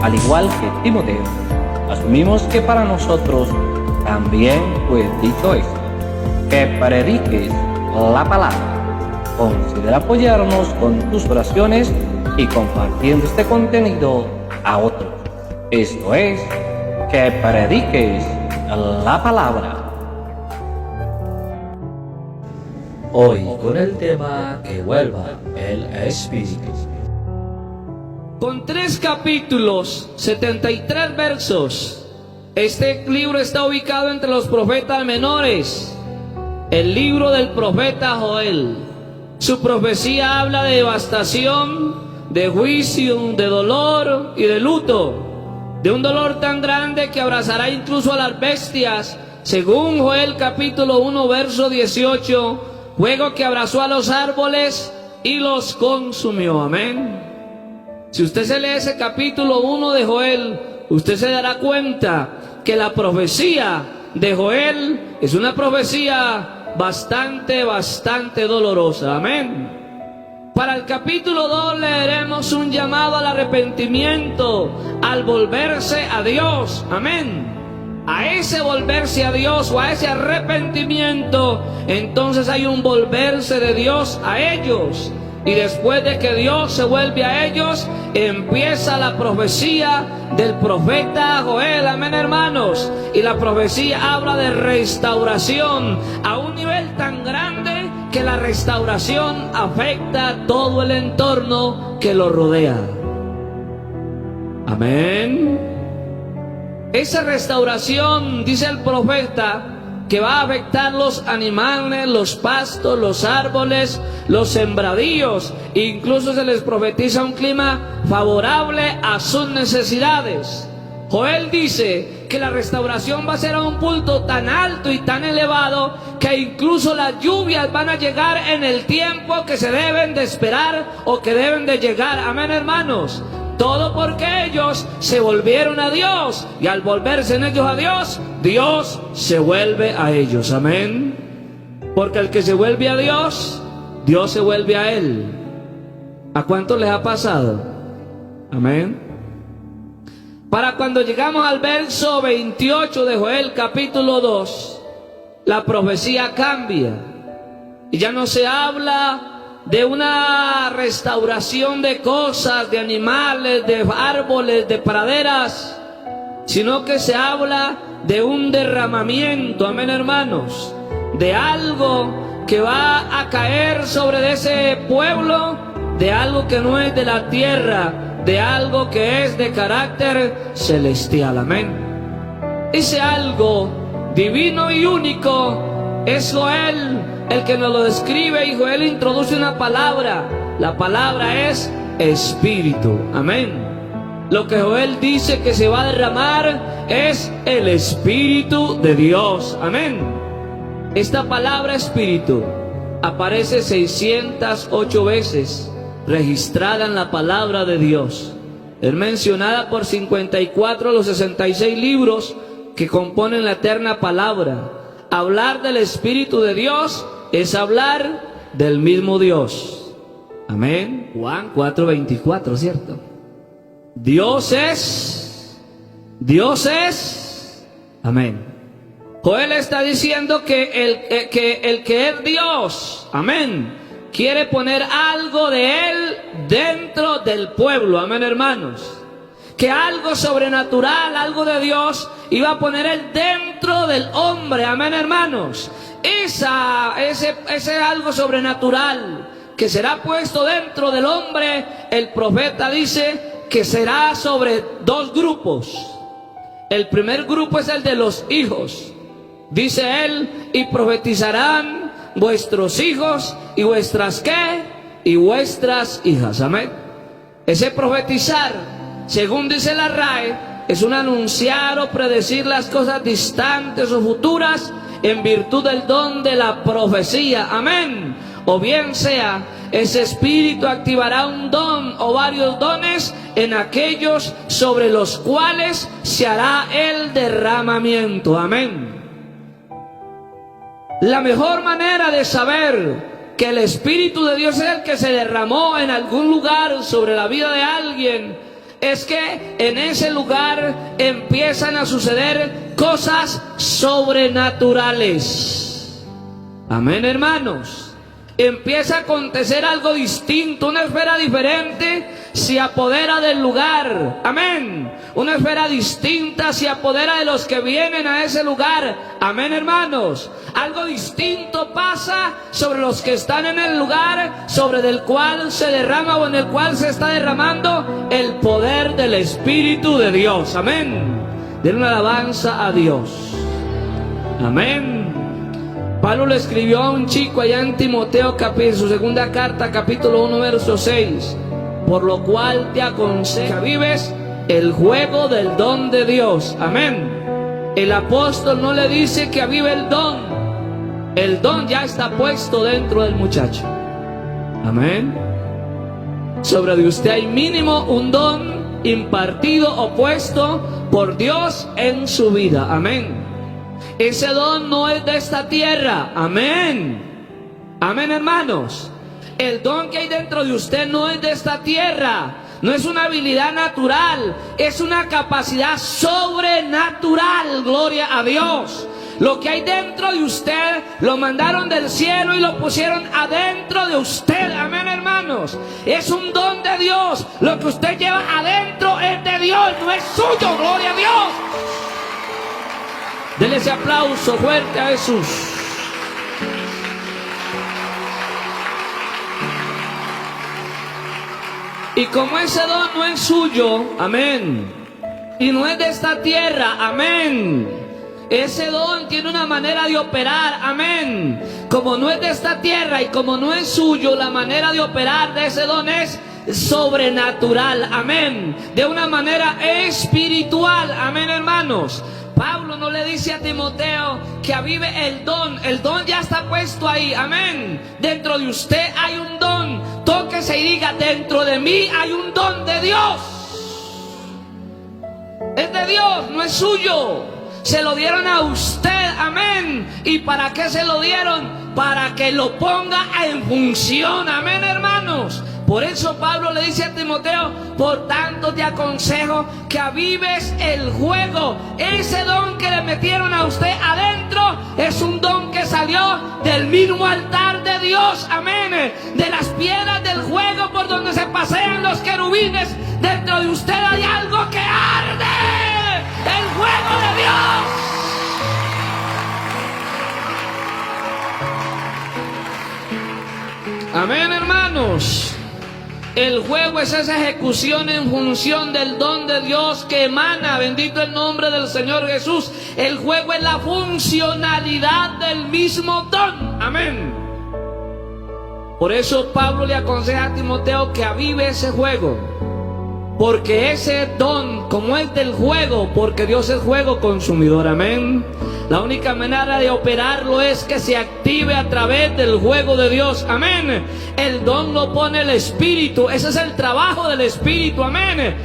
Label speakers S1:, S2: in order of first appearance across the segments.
S1: al igual que Timoteo, asumimos que para nosotros también fue dicho esto, que prediques la palabra. Considera apoyarnos con tus oraciones y compartiendo este contenido a otros. Esto es, que prediques la palabra.
S2: Hoy con el tema que vuelva el Espíritu.
S3: Con 3 capítulos, 73 versos. Este libro está ubicado entre los profetas menores. El libro del profeta Joel. Su profecía habla de devastación, de juicio, de dolor y de luto. De un dolor tan grande que abrazará incluso a las bestias. Según Joel capítulo 1 verso 18, fuego que abrazó a los árboles y los consumió. Amén. Si usted se lee ese capítulo 1 de Joel, usted se dará cuenta que la profecía de Joel es una profecía bastante dolorosa. Amén. Para el capítulo 2 leeremos un llamado al arrepentimiento, al volverse a Dios. Amén. A ese volverse a Dios o a ese arrepentimiento, entonces hay un volverse de Dios a ellos. Y después de que Dios se vuelve a ellos, empieza la profecía del profeta Joel. Amén, hermanos. Y la profecía habla de restauración a un nivel tan grande que la restauración afecta todo el entorno que lo rodea. Amén. Esa restauración, dice el profeta, que va a afectar los animales, los pastos, los árboles, los sembradíos. Incluso se les profetiza un clima favorable a sus necesidades. Joel dice que la restauración va a ser a un punto tan alto y tan elevado que incluso las lluvias van a llegar en el tiempo que se deben de esperar o que deben de llegar. Amén, hermanos. Todo porque ellos se volvieron a Dios, y al volverse en ellos a Dios, Dios se vuelve a ellos. Amén. Porque el que se vuelve a Dios, Dios se vuelve a él. ¿A cuántos les ha pasado? Amén. Para cuando llegamos al verso 28 de Joel capítulo 2, la profecía cambia. Y ya no se habla de una restauración de cosas, de animales, de árboles, de praderas, sino que se habla de un derramamiento. Amén, hermanos. De algo que va a caer sobre ese pueblo, de algo que no es de la tierra, de algo que es de carácter celestial. Amén. Ese algo divino y único es Joel el que nos lo describe, y Joel introduce una palabra. La palabra es Espíritu. Amén. Lo que Joel dice que se va a derramar es el Espíritu de Dios. Amén. Esta palabra Espíritu aparece 608 veces registrada en la palabra de Dios. Es mencionada por 54 de los 66 libros que componen la eterna palabra. Hablar del Espíritu de Dios es hablar del mismo Dios. Amén. Juan 4:24, ¿cierto? Dios es. Amén. Joel está diciendo que el que es Dios, amén, quiere poner algo de él dentro del pueblo. Amén, hermanos. Que algo sobrenatural, algo de Dios, iba a poner él dentro del hombre. Amén, hermanos. Ese algo sobrenatural que será puesto dentro del hombre, el profeta dice que será sobre 2 grupos. El primer grupo es el de los hijos. Dice él, y profetizarán vuestros hijos y vuestras ¿qué? Y vuestras hijas. Amén. Ese profetizar, según dice la RAE, es un anunciar o predecir las cosas distantes o futuras en virtud del don de la profecía. Amén. O bien sea, ese espíritu activará un don o varios dones en aquellos sobre los cuales se hará el derramamiento. Amén. La mejor manera de saber que el Espíritu de Dios es el que se derramó en algún lugar sobre la vida de alguien es que en ese lugar empiezan a suceder cosas sobrenaturales. Amén, hermanos. Empieza a acontecer algo distinto, una esfera diferente se apodera del lugar. Amén. Una esfera distinta se apodera de los que vienen a ese lugar. Amén, hermanos. Algo distinto pasa sobre los que están en el lugar sobre el cual se derrama o en el cual se está derramando el poder del Espíritu de Dios. Amén. Den una alabanza a Dios. Amén. Pablo le escribió a un chico allá en Timoteo, en su segunda carta, capítulo 1, verso 6. Por lo cual te aconsejo que vives el juego del don de Dios. Amén. El apóstol no le dice que avive el don. El don ya está puesto dentro del muchacho. Amén. Sobre de usted hay mínimo un don impartido o puesto por Dios en su vida. Amén. Ese don no es de esta tierra. Amén. Amén, hermanos. El don que hay dentro de usted no es de esta tierra. No es una habilidad natural. Es una capacidad sobrenatural. Gloria a Dios. Lo que hay dentro de usted lo mandaron del cielo y lo pusieron adentro de usted. Amén, hermanos. Es un don de Dios. Lo que usted lleva adentro es de Dios, no es suyo. Gloria a Dios. Denle ese aplauso fuerte a Jesús. Y como ese don no es suyo, amén, y no es de esta tierra, amén, ese don tiene una manera de operar, amén. Como no es de esta tierra y como no es suyo, la manera de operar de ese don es sobrenatural, amén, de una manera espiritual, amén, hermanos. Pablo no le dice a Timoteo que avive el don ya está puesto ahí, amén. Dentro de usted hay un don, tóquese y diga, dentro de mí hay un don de Dios. Es de Dios, no es suyo. Se lo dieron a usted, amén. ¿Y para qué se lo dieron? Para que lo ponga en función, amén, hermanos. Por eso Pablo le dice a Timoteo, por tanto te aconsejo que avives el juego. Ese don que le metieron a usted adentro es un don que salió del mismo altar de Dios, amén. De las piedras del juego por donde se pasean los querubines, dentro de usted hay algo que arde, el juego de Dios. Amén, hermanos. El juego es esa ejecución en función del don de Dios que emana, bendito el nombre del Señor Jesús. El juego es la funcionalidad del mismo don, amén. Por eso Pablo le aconseja a Timoteo que avive ese juego, porque ese don, como es del juego, porque Dios es juego consumidor, amén. La única manera de operarlo es que se active a través del juego de Dios, amén. El don lo pone el Espíritu, ese es el trabajo del Espíritu, amén.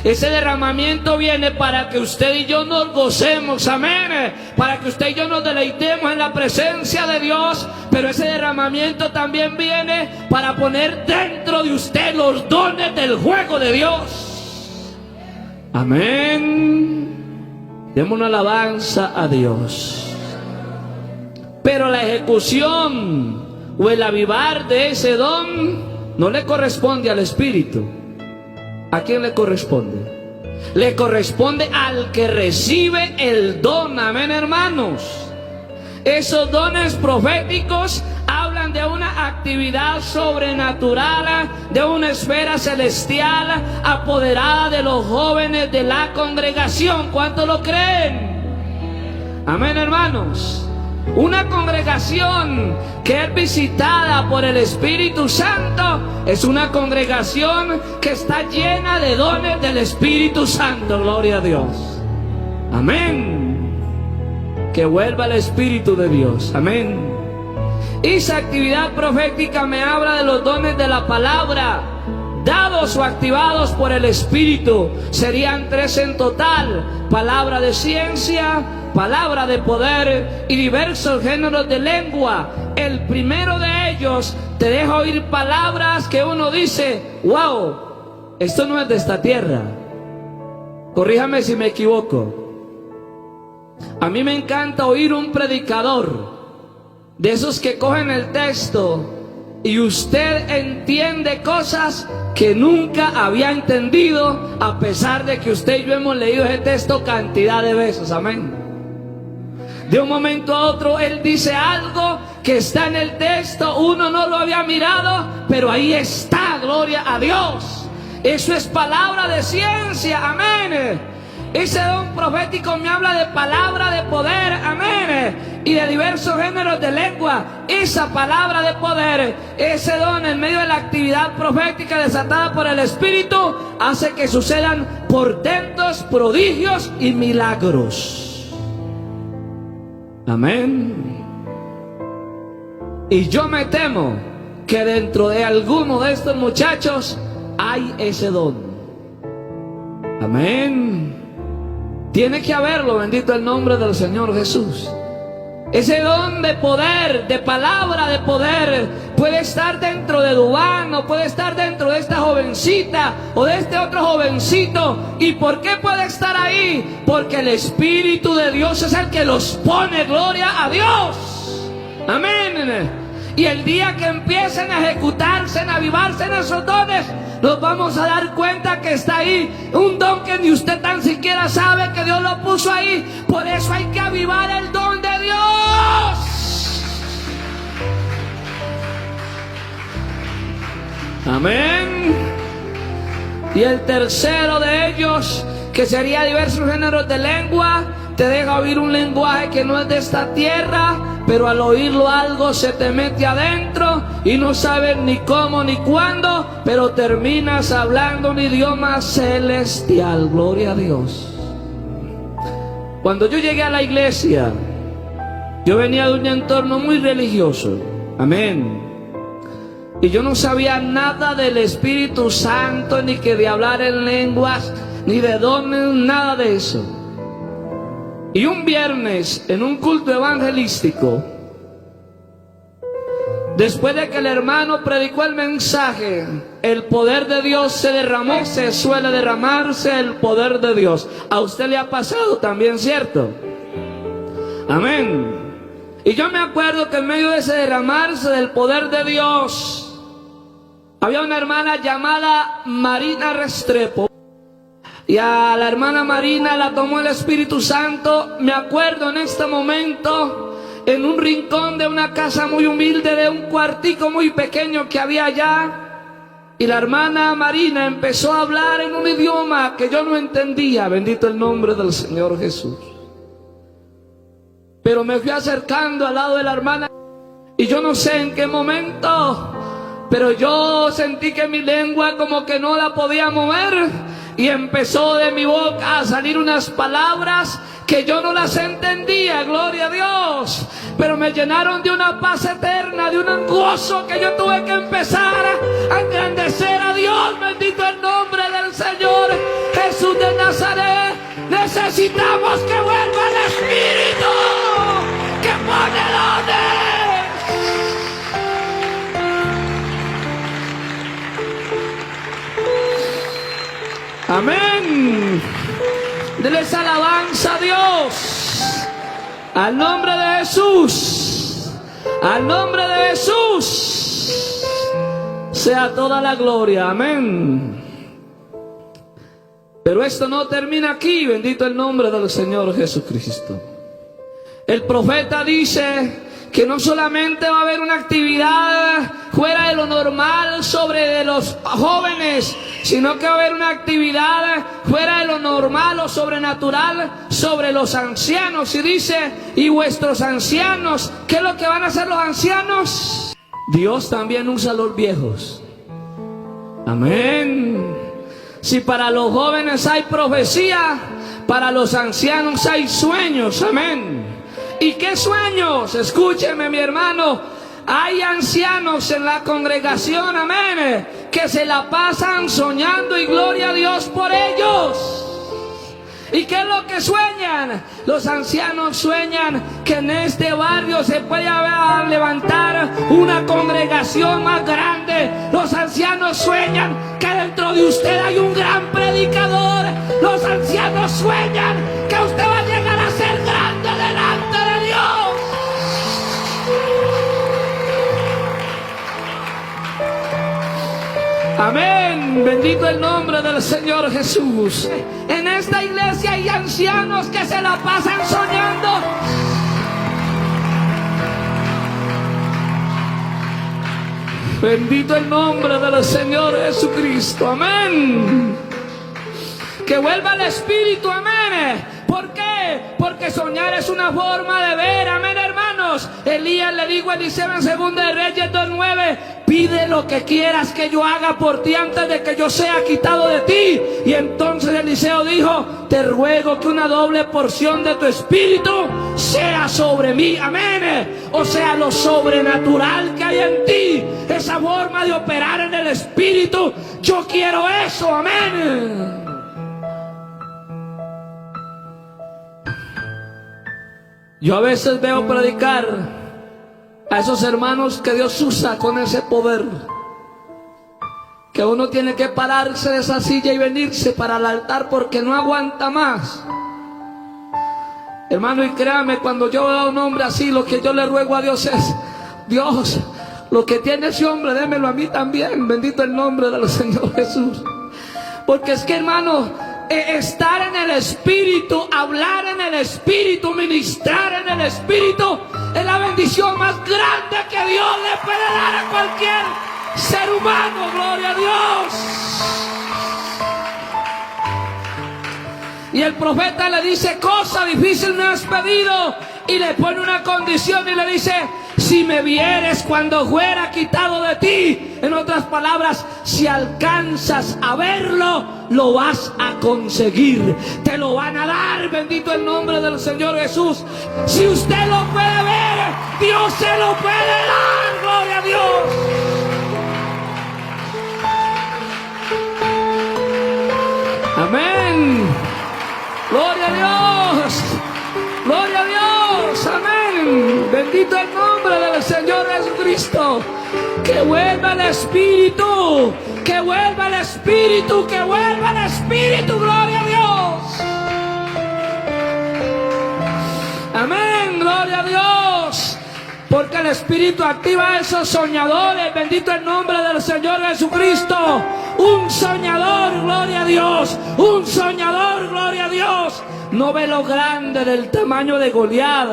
S3: Ese derramamiento viene para que usted y yo nos gocemos, amén. Para que usted y yo nos deleitemos en la presencia de Dios. Pero ese derramamiento también viene para poner dentro de usted los dones del juego de Dios. Amén. Demos una alabanza a Dios. Pero la ejecución o el avivar de ese don no le corresponde al Espíritu. ¿A quién le corresponde? Le corresponde al que recibe el don. Amén, hermanos. Esos dones proféticos hablan de una actividad sobrenatural, de una esfera celestial apoderada de los jóvenes de la congregación. ¿Cuántos lo creen? Amén, hermanos. Una congregación que es visitada por el Espíritu Santo es una congregación que está llena de dones del Espíritu Santo. Gloria a Dios. Amén. Que vuelva el Espíritu de Dios. Amén. Esa actividad profética me habla de los dones de la palabra, dados o activados por el Espíritu. Serían 3 en total: palabra de ciencia, palabra de poder y diversos géneros de lengua. El primero de ellos te deja oír palabras que uno dice, wow, esto no es de esta tierra. Corríjame si me equivoco. A mí me encanta oír un predicador, de esos que cogen el texto y usted entiende cosas que nunca había entendido, a pesar de que usted y yo hemos leído ese texto cantidad de veces. Amén. De un momento a otro él dice algo que está en el texto, uno no lo había mirado, pero ahí está, gloria a Dios. Eso es palabra de ciencia, amén. Ese don profético me habla de palabra de poder, amén, y de diversos géneros de lengua. Esa palabra de poder, ese don en medio de la actividad profética desatada por el Espíritu, hace que sucedan portentos, prodigios y milagros. Amén. Y yo me temo que dentro de alguno de estos muchachos hay ese don. Amén. Tiene que haberlo, bendito el nombre del Señor Jesús. Ese don de poder, de palabra de poder, puede estar dentro de Dubán, o puede estar dentro de esta jovencita o de este otro jovencito. ¿Y por qué puede estar ahí? Porque el Espíritu de Dios es el que los pone, gloria a Dios. Amén. Y el día que empiecen a ejecutarse, en avivarse en esos dones, nos vamos a dar cuenta que está ahí un don que ni usted tan siquiera sabe que Dios lo puso ahí. Por eso hay que avivar el don de Dios. Amén. Y el tercero de ellos, que sería diversos géneros de lengua, te deja oír un lenguaje que no es de esta tierra, pero al oírlo algo se te mete adentro y no sabes ni cómo ni cuándo, pero terminas hablando un idioma celestial. Gloria a Dios. Cuando yo llegué a la iglesia, yo venía de un entorno muy religioso. Amén. Y yo no sabía nada del Espíritu Santo, ni que de hablar en lenguas, ni de dones, nada de eso. Y un viernes, en un culto evangelístico, después de que el hermano predicó el mensaje, el poder de Dios se derramó. Se suele derramarse el poder de Dios. A usted le ha pasado también, ¿cierto? Amén. Y yo me acuerdo que en medio de ese derramarse del poder de Dios, había una hermana llamada Marina Restrepo. Y a la hermana Marina la tomó el Espíritu Santo. Me acuerdo en este momento, en un rincón de una casa muy humilde, de un cuartico muy pequeño que había allá. Y la hermana Marina empezó a hablar en un idioma que yo no entendía. Bendito el nombre del Señor Jesús. Pero me fui acercando al lado de la hermana, y yo no sé en qué momento, pero yo sentí que mi lengua como que no la podía mover. Y empezó de mi boca a salir unas palabras que yo no las entendía, gloria a Dios. Pero me llenaron de una paz eterna, de un gozo, que yo tuve que empezar a engrandecer a Dios. Bendito el nombre del Señor Jesús de Nazaret. Necesitamos que vuelva el Espíritu que pone dones. Amén. Denles alabanza a Dios. Al nombre de Jesús. Al nombre de Jesús sea toda la gloria. Amén. Pero esto no termina aquí. Bendito el nombre del Señor Jesucristo. El profeta dice que no solamente va a haber una actividad fuera de lo normal sobre los jóvenes, sino que va a haber una actividad fuera de lo normal o sobrenatural sobre los ancianos. Y dice, y vuestros ancianos, ¿qué es lo que van a hacer los ancianos? Dios también usa a los viejos. Amén. Si para los jóvenes hay profecía, para los ancianos hay sueños. Amén. ¿Y qué sueños? Escúcheme, mi hermano. Hay ancianos en la congregación, amén, que se la pasan soñando, y gloria a Dios por ellos. ¿Y qué es lo que sueñan? Los ancianos sueñan que en este barrio se puede levantar una congregación más grande. Los ancianos sueñan que dentro de usted hay un gran predicador. Los ancianos sueñan que usted va a llegar a ser grande delante de Dios. Amén, bendito el nombre del Señor Jesús. En esta iglesia hay ancianos que se la pasan soñando. Bendito el nombre del Señor Jesucristo, amén. Que vuelva el Espíritu, amén. ¿Por qué? Porque soñar es una forma de ver, amén, hermanos. Elías le dijo a Eliseo en 2 de Reyes 2:9: pide lo que quieras que yo haga por ti antes de que yo sea quitado de ti. Y entonces Eliseo dijo: te ruego que una doble porción de tu espíritu sea sobre mí, amén. O sea, lo sobrenatural que hay en ti, esa forma de operar en el espíritu, yo quiero eso, amén. Yo a veces veo predicar a esos hermanos que Dios usa con ese poder, que uno tiene que pararse de esa silla y venirse para el altar porque no aguanta más. Hermano, y créame, cuando yo veo a un hombre así, lo que yo le ruego a Dios es: Dios, lo que tiene ese hombre, démelo a mí también. Bendito el nombre del Señor Jesús. Porque es que, hermano, estar en el Espíritu, hablar en el Espíritu, ministrar en el Espíritu, es la bendición más grande que Dios le puede dar a cualquier ser humano. Gloria a Dios. Y el profeta le dice: cosa difícil me has pedido. Y le pone una condición y le dice: si me vieres cuando fuera quitado de ti. En otras palabras, si alcanzas a verlo, lo vas a conseguir. Te lo van a dar. Bendito el nombre del Señor Jesús. Si usted lo puede ver, Dios se lo puede dar. Gloria a Dios. Amén. Gloria a Dios. Gloria a Dios, amén. Bendito el nombre del Señor Jesucristo. Que vuelva el Espíritu, que vuelva el Espíritu, que vuelva el Espíritu. Gloria a Dios. Amén, gloria a Dios. Porque el Espíritu activa a esos soñadores. Bendito el nombre del Señor Jesucristo. Un soñador, gloria a Dios. Un soñador, gloria a Dios. No ve lo grande del tamaño de Goliat.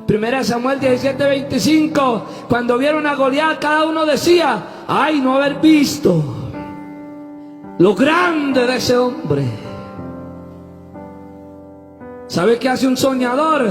S3: 1 Samuel 17:25. Cuando vieron a Goliat, cada uno decía: ay, no haber visto lo grande de ese hombre. ¿Sabe qué hace un soñador?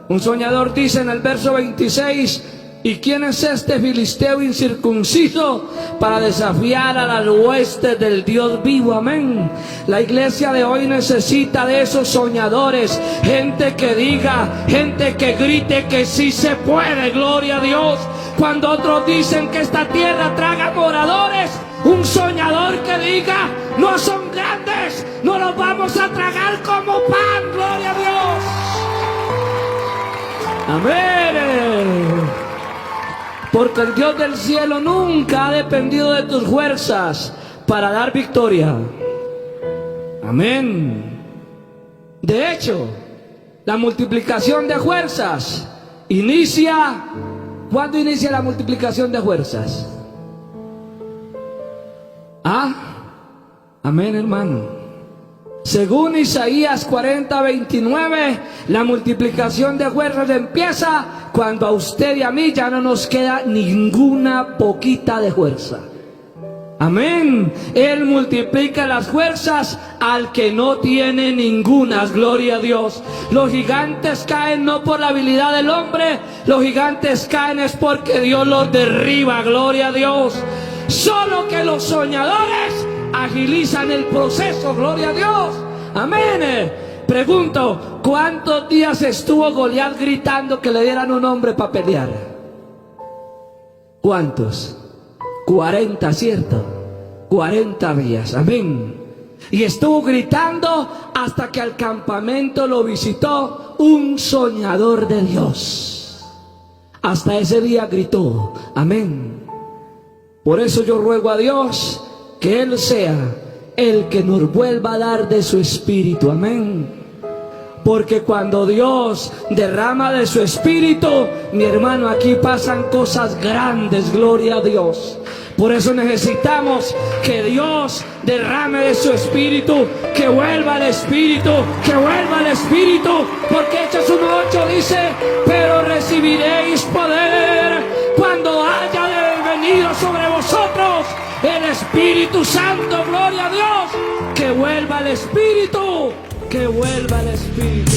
S3: Un soñador dice en el verso 26: ¿y quién es este filisteo incircunciso para desafiar a las huestes del Dios vivo? Amén. La iglesia de hoy necesita de esos soñadores. Gente que diga, gente que grite que sí se puede. Gloria a Dios. Cuando otros dicen que esta tierra traga moradores, un soñador que diga: no son grandes, no los vamos a tragar como pan. Gloria a Dios. Amén. Porque el Dios del cielo nunca ha dependido de tus fuerzas para dar victoria. Amén. De hecho, la multiplicación de fuerzas inicia. ¿Cuándo inicia la multiplicación de fuerzas? Amén, hermano. Según Isaías 40:29, la multiplicación de fuerzas empieza cuando a usted y a mí ya no nos queda ninguna poquita de fuerza. Amén. Él multiplica las fuerzas al que no tiene ningunas. Gloria a Dios. Los gigantes caen no por la habilidad del hombre. Los gigantes caen es porque Dios los derriba. Gloria a Dios. Solo que los soñadores agilizan el proceso. Gloria a Dios. Amén. Pregunto, ¿cuántos días estuvo Goliat gritando que le dieran un hombre para pelear? ¿Cuántos? 40, ¿cierto? 40 días. Amén. Y estuvo gritando hasta que al campamento lo visitó un soñador de Dios. Hasta ese día gritó, amén. Por eso yo ruego a Dios que Él sea el que nos vuelva a dar de su espíritu, amén. Porque cuando Dios derrama de su espíritu, mi hermano, aquí pasan cosas grandes, gloria a Dios. Por eso necesitamos que Dios derrame de su espíritu, que vuelva el espíritu, que vuelva el espíritu. Porque Hechos 1:8 dice, pero recibiréis poder cuando haya venido sobre vosotros el Espíritu Santo, gloria a Dios. Que vuelva el espíritu, que vuelva el espíritu.